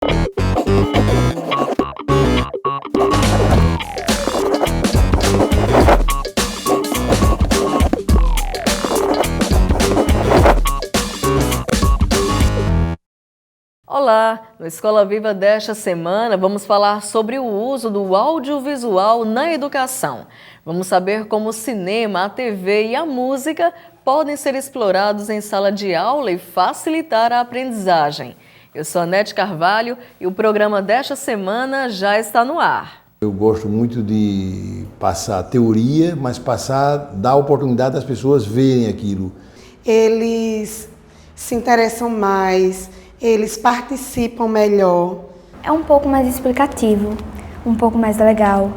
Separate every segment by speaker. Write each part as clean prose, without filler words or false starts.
Speaker 1: Olá! No Escola Viva desta semana vamos falar sobre o uso do audiovisual na educação. Vamos saber como o cinema, a TV e a música podem ser explorados em sala de aula e facilitar a aprendizagem. Eu sou a Nete Carvalho e o programa desta semana já está no ar.
Speaker 2: Eu gosto muito de passar teoria, mas dar a oportunidade das pessoas verem aquilo.
Speaker 3: Eles se interessam mais, eles participam melhor.
Speaker 4: É um pouco mais explicativo, um pouco mais legal.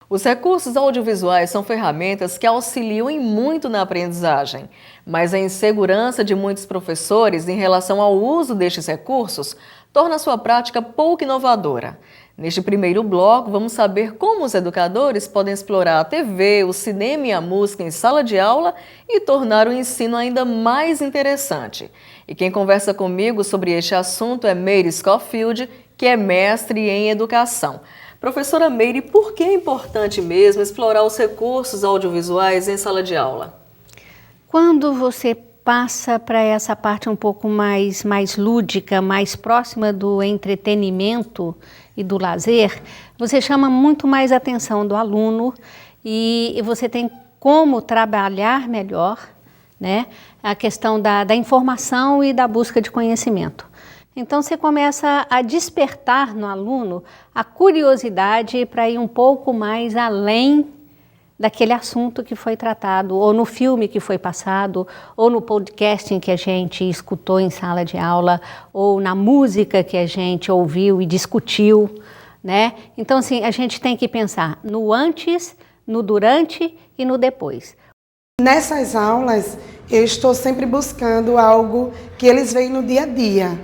Speaker 1: Os recursos audiovisuais são ferramentas que auxiliam em muito na aprendizagem, mas a insegurança de muitos professores em relação ao uso destes recursos torna sua prática pouco inovadora. Neste primeiro bloco, vamos saber como os educadores podem explorar a TV, o cinema e a música em sala de aula e tornar o ensino ainda mais interessante. E quem conversa comigo sobre este assunto é Meire Scofield, que é mestre em educação. Professora Meire, por que é importante mesmo explorar os recursos audiovisuais em sala de aula?
Speaker 5: Quando você passa para essa parte um pouco mais lúdica, mais próxima do entretenimento e do lazer, você chama muito mais a atenção do aluno e você tem como trabalhar melhor, né, a questão da informação e da busca de conhecimento. Então você começa a despertar no aluno a curiosidade para ir um pouco mais além daquele assunto que foi tratado, ou no filme que foi passado, ou no podcasting que a gente escutou em sala de aula, ou na música que a gente ouviu e discutiu, né? Então, assim, a gente tem que pensar no antes, no durante e no depois.
Speaker 3: Nessas aulas, eu estou sempre buscando algo que eles veem no dia a dia.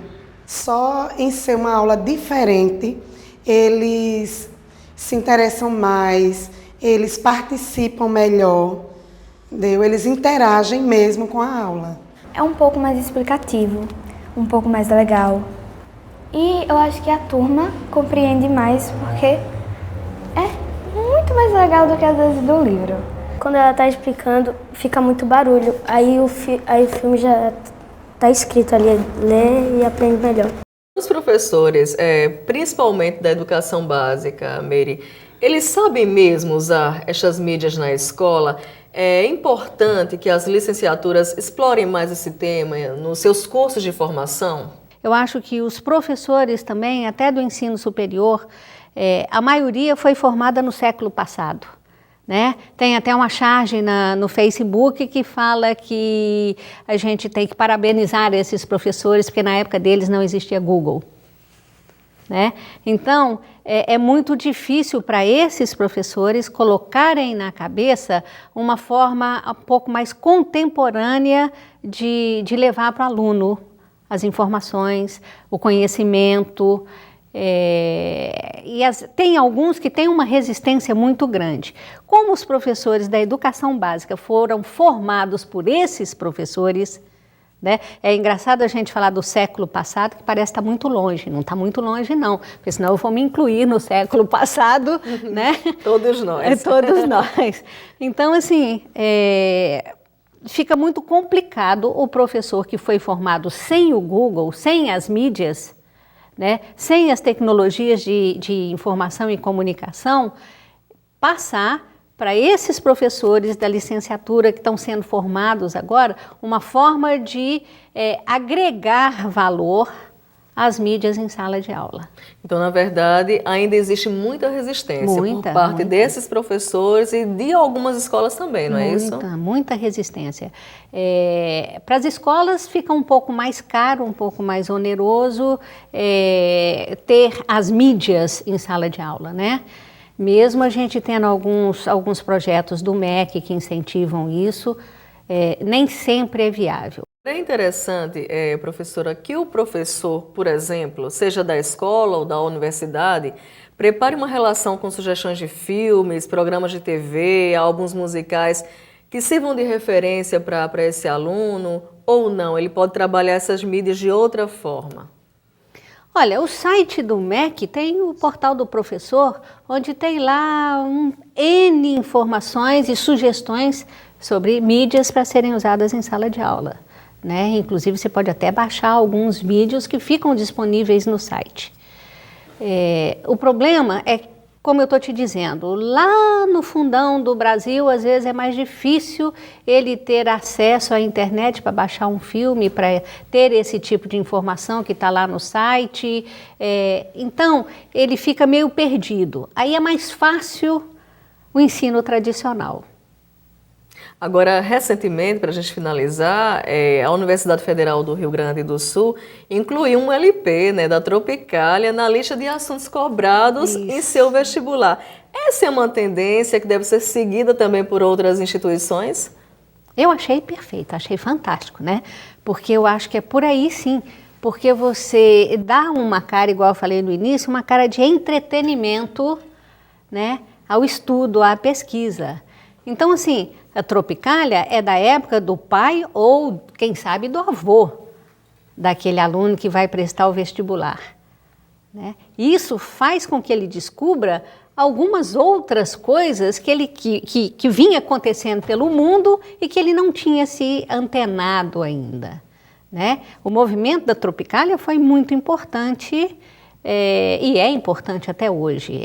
Speaker 3: Só em ser uma aula diferente, eles se interessam mais, eles participam melhor, entendeu? Eles interagem mesmo com a aula.
Speaker 4: É um pouco mais explicativo, um pouco mais legal. E eu acho que a turma compreende mais porque é muito mais legal do que às vezes do livro.
Speaker 6: Quando ela está explicando, fica muito barulho, aí o filme já está escrito ali, lê e aprende melhor.
Speaker 1: Os professores, principalmente da educação básica, Meire, eles sabem mesmo usar estas mídias na escola? É importante que as licenciaturas explorem mais esse tema nos seus cursos de formação?
Speaker 5: Eu acho que os professores também, até do ensino superior, a maioria foi formada no século passado, né? Tem até uma charge no Facebook que fala que a gente tem que parabenizar esses professores, porque na época deles não existia Google, né? Então, é muito difícil para esses professores colocarem na cabeça uma forma um pouco mais contemporânea de levar para o aluno as informações, o conhecimento. Tem alguns que têm uma resistência muito grande. Como os professores da educação básica foram formados por esses professores, né? É engraçado a gente falar do século passado, que parece estar muito longe. Não está muito longe, não, porque senão eu vou me incluir no século passado, né?
Speaker 1: Todos nós.
Speaker 5: Todos nós. Então, assim, fica muito complicado o professor que foi formado sem o Google, sem as mídias, né, sem as tecnologias de informação e comunicação, passar para esses professores da licenciatura que estão sendo formados agora, uma forma de agregar valor às mídias em sala de aula.
Speaker 1: Então, na verdade, ainda existe muita resistência por parte desses professores e de algumas escolas também, não é isso?
Speaker 5: Muita resistência. Para as escolas fica um pouco mais caro, um pouco mais oneroso ter as mídias em sala de aula, né? Mesmo a gente tendo alguns projetos do MEC que incentivam isso, nem sempre é viável.
Speaker 1: É interessante, professora, que o professor, por exemplo, seja da escola ou da universidade, prepare uma relação com sugestões de filmes, programas de TV, álbuns musicais que sirvam de referência para esse aluno, ou não? Ele pode trabalhar essas mídias de outra forma?
Speaker 5: Olha, o site do MEC tem o portal do professor, onde tem lá N informações e sugestões sobre mídias para serem usadas em sala de aula, né? Inclusive, você pode até baixar alguns vídeos que ficam disponíveis no site. O problema é, como eu estou te dizendo, lá no fundão do Brasil, às vezes é mais difícil ele ter acesso à internet para baixar um filme, para ter esse tipo de informação que está lá no site. Então, ele fica meio perdido. Aí é mais fácil o ensino tradicional.
Speaker 1: Agora, recentemente, para a gente finalizar, a Universidade Federal do Rio Grande do Sul incluiu um LP, né, da Tropicália na lista de assuntos cobrados em seu vestibular. Essa é uma tendência que deve ser seguida também por outras instituições?
Speaker 5: Eu achei perfeito, achei fantástico, né? Porque eu acho que é por aí sim, porque você dá uma cara, igual eu falei no início, uma cara de entretenimento, né, ao estudo, à pesquisa. Então, assim, a Tropicália é da época do pai ou, quem sabe, do avô daquele aluno que vai prestar o vestibular, né? Isso faz com que ele descubra algumas outras coisas que vinha acontecendo pelo mundo e que ele não tinha se antenado ainda, né? O movimento da Tropicália foi muito importante e é importante até hoje.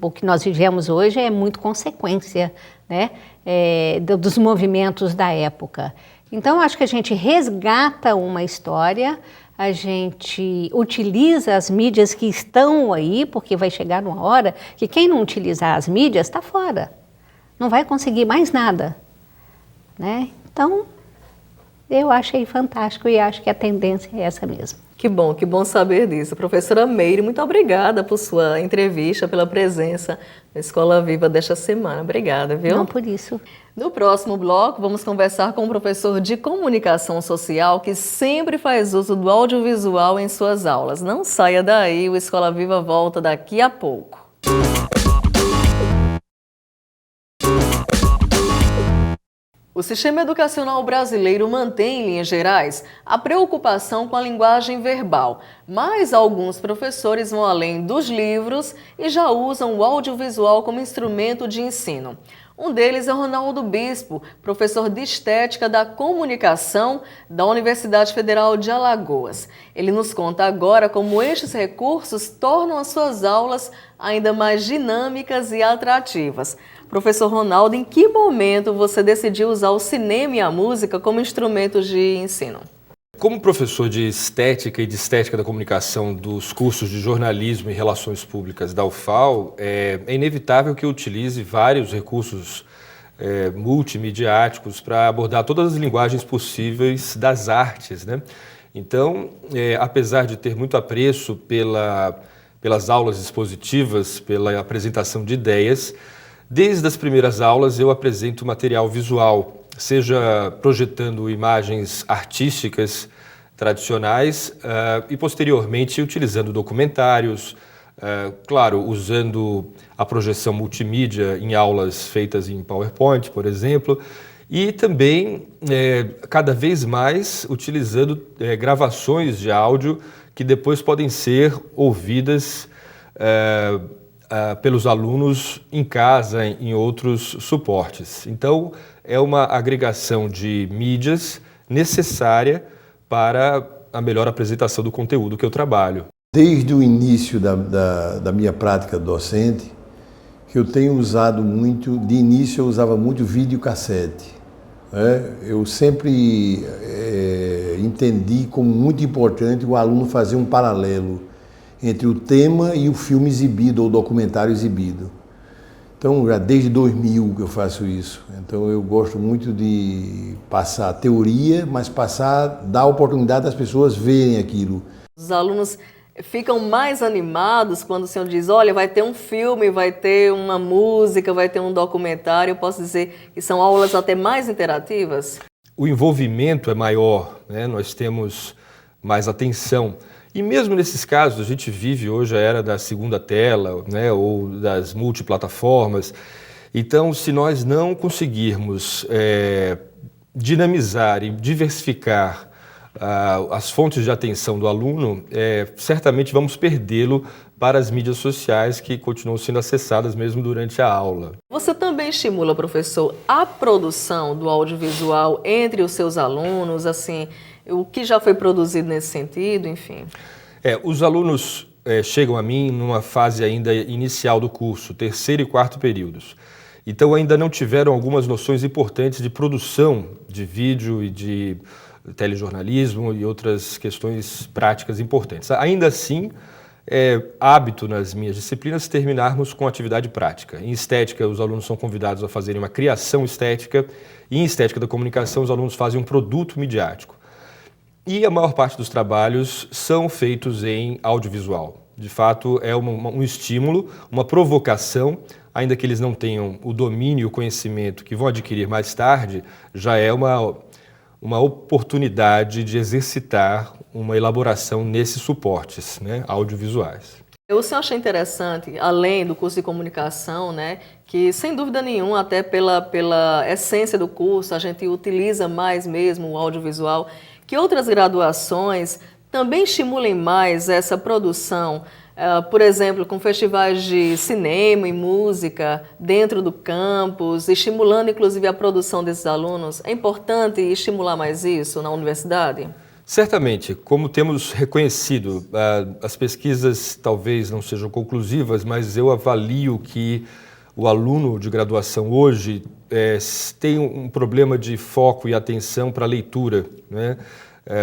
Speaker 5: O que nós vivemos hoje é muito consequência, né, dos movimentos da época. Então, acho que a gente resgata uma história, a gente utiliza as mídias que estão aí, porque vai chegar uma hora que quem não utilizar as mídias está fora, não vai conseguir mais nada, né? Então, eu achei fantástico e acho que a tendência é essa mesmo.
Speaker 1: Que bom saber disso. Professora Meire, muito obrigada por sua entrevista, pela presença na Escola Viva desta semana. Obrigada, viu?
Speaker 5: Não, por isso.
Speaker 1: No próximo bloco, vamos conversar com um professor de comunicação social que sempre faz uso do audiovisual em suas aulas. Não saia daí, o Escola Viva volta daqui a pouco. O sistema educacional brasileiro mantém, em linhas gerais, a preocupação com a linguagem verbal, mas alguns professores vão além dos livros e já usam o audiovisual como instrumento de ensino. Um deles é Ronaldo Bispo, professor de Estética da Comunicação da Universidade Federal de Alagoas. Ele nos conta agora como estes recursos tornam as suas aulas ainda mais dinâmicas e atrativas. Professor Ronaldo, em que momento você decidiu usar o cinema e a música como instrumentos de ensino?
Speaker 7: Como professor de Estética e de Estética da Comunicação dos cursos de Jornalismo e Relações Públicas da UFAL, é inevitável que eu utilize vários recursos multimediáticos para abordar todas as linguagens possíveis das artes, né? Então, apesar de ter muito apreço pelas aulas expositivas, pela apresentação de ideias, desde as primeiras aulas eu apresento material visual, seja projetando imagens artísticas tradicionais e posteriormente utilizando documentários, claro, usando a projeção multimídia em aulas feitas em PowerPoint, por exemplo, e também cada vez mais utilizando gravações de áudio que depois podem ser ouvidas pelos alunos em casa, em outros suportes. Então, é uma agregação de mídias necessária para a melhor apresentação do conteúdo que eu trabalho.
Speaker 2: Desde o início da minha prática docente, que eu tenho usado muito, de início eu usava muito videocassete. Eu sempre entendi como muito importante o aluno fazer um paralelo entre o tema e o filme exibido ou o documentário exibido. Então, já desde 2000 que eu faço isso. Então, eu gosto muito de passar teoria, mas dar oportunidade das pessoas verem aquilo.
Speaker 1: Os alunos ficam mais animados quando o senhor diz, olha, vai ter um filme, vai ter uma música, vai ter um documentário. Eu posso dizer que são aulas até mais interativas?
Speaker 7: O envolvimento é maior, né? Nós temos mais atenção. E mesmo nesses casos, a gente vive hoje a era da segunda tela, né, ou das multiplataformas. Então, se nós não conseguirmos dinamizar e diversificar as fontes de atenção do aluno, certamente vamos perdê-lo para as mídias sociais que continuam sendo acessadas mesmo durante a aula.
Speaker 1: Você também estimula, professor, a produção do audiovisual entre os seus alunos, assim, o que já foi produzido nesse sentido, enfim?
Speaker 7: Os alunos chegam a mim numa fase ainda inicial do curso, terceiro e quarto períodos. Então ainda não tiveram algumas noções importantes de produção de vídeo e de telejornalismo e outras questões práticas importantes. Ainda assim, é hábito nas minhas disciplinas terminarmos com atividade prática. Em estética, os alunos são convidados a fazerem uma criação estética e em estética da comunicação, os alunos fazem um produto midiático. E a maior parte dos trabalhos são feitos em audiovisual. De fato, é um estímulo, uma provocação, ainda que eles não tenham o domínio e o conhecimento que vão adquirir mais tarde, já é uma oportunidade de exercitar uma elaboração nesses suportes, né, audiovisuais.
Speaker 1: O senhor acha interessante, além do curso de comunicação, né, que sem dúvida nenhuma, até pela essência do curso, a gente utiliza mais mesmo o audiovisual, que outras graduações também estimulem mais essa produção, por exemplo, com festivais de cinema e música dentro do campus, estimulando inclusive a produção desses alunos? É importante estimular mais isso na universidade?
Speaker 7: Certamente, como temos reconhecido, as pesquisas talvez não sejam conclusivas, mas eu avalio que o aluno de graduação hoje tem um problema de foco e atenção para a leitura, né?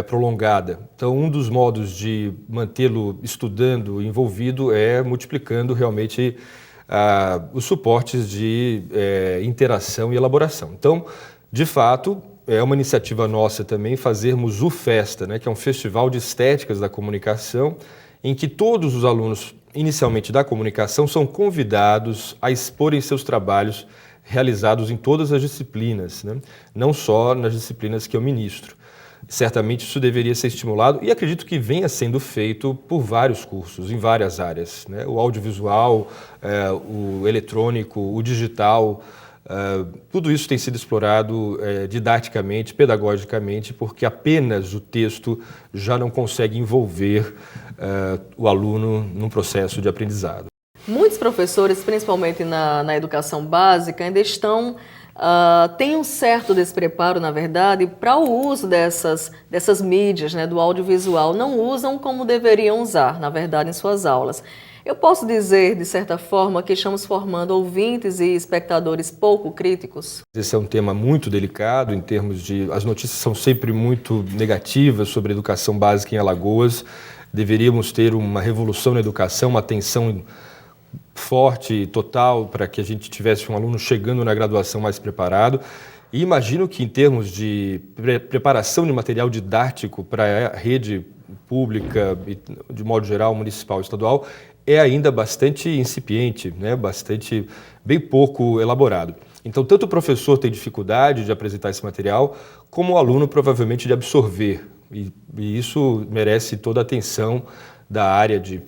Speaker 7: Prolongada. Então, um dos modos de mantê-lo estudando, envolvido, é multiplicando realmente os suportes de interação e elaboração. Então, de fato, é uma iniciativa nossa também fazermos o Festa, né, que é um festival de estéticas da comunicação, em que todos os alunos, inicialmente da comunicação, são convidados a exporem seus trabalhos realizados em todas as disciplinas, né, não só nas disciplinas que eu ministro. Certamente isso deveria ser estimulado e acredito que venha sendo feito por vários cursos, em várias áreas, né? O audiovisual, o eletrônico, o digital, tudo isso tem sido explorado didaticamente, pedagogicamente, porque apenas o texto já não consegue envolver o aluno num processo de aprendizado.
Speaker 1: Muitos professores, principalmente na educação básica, ainda têm um certo despreparo, na verdade, para o uso dessas mídias, né, do audiovisual. Não usam como deveriam usar, na verdade, em suas aulas. Eu posso dizer, de certa forma, que estamos formando ouvintes e espectadores pouco críticos?
Speaker 7: Esse é um tema muito delicado, em termos de... As notícias são sempre muito negativas sobre a educação básica em Alagoas. Deveríamos ter uma revolução na educação, uma atenção forte, total, para que a gente tivesse um aluno chegando na graduação mais preparado. E imagino que, em termos de preparação de material didático para a rede pública, de modo geral, municipal e estadual, é ainda bastante incipiente, né? Bem pouco elaborado. Então, tanto o professor tem dificuldade de apresentar esse material, como o aluno provavelmente de absorver. E isso merece toda a atenção da área de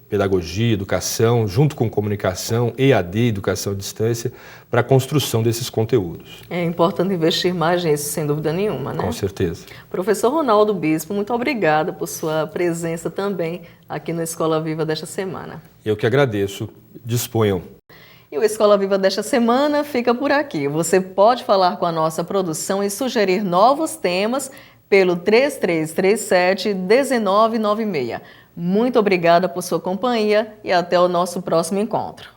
Speaker 7: pedagogia, educação, junto com comunicação, EAD, educação à distância, para a construção desses conteúdos.
Speaker 1: É importante investir mais nisso, sem dúvida nenhuma, né?
Speaker 7: Com certeza.
Speaker 1: Professor Ronaldo Bispo, muito obrigada por sua presença também aqui no Escola Viva desta semana.
Speaker 7: Eu que agradeço. Disponham.
Speaker 1: E o Escola Viva desta semana fica por aqui. Você pode falar com a nossa produção e sugerir novos temas pelo 3337-1996. Muito obrigada por sua companhia e até o nosso próximo encontro.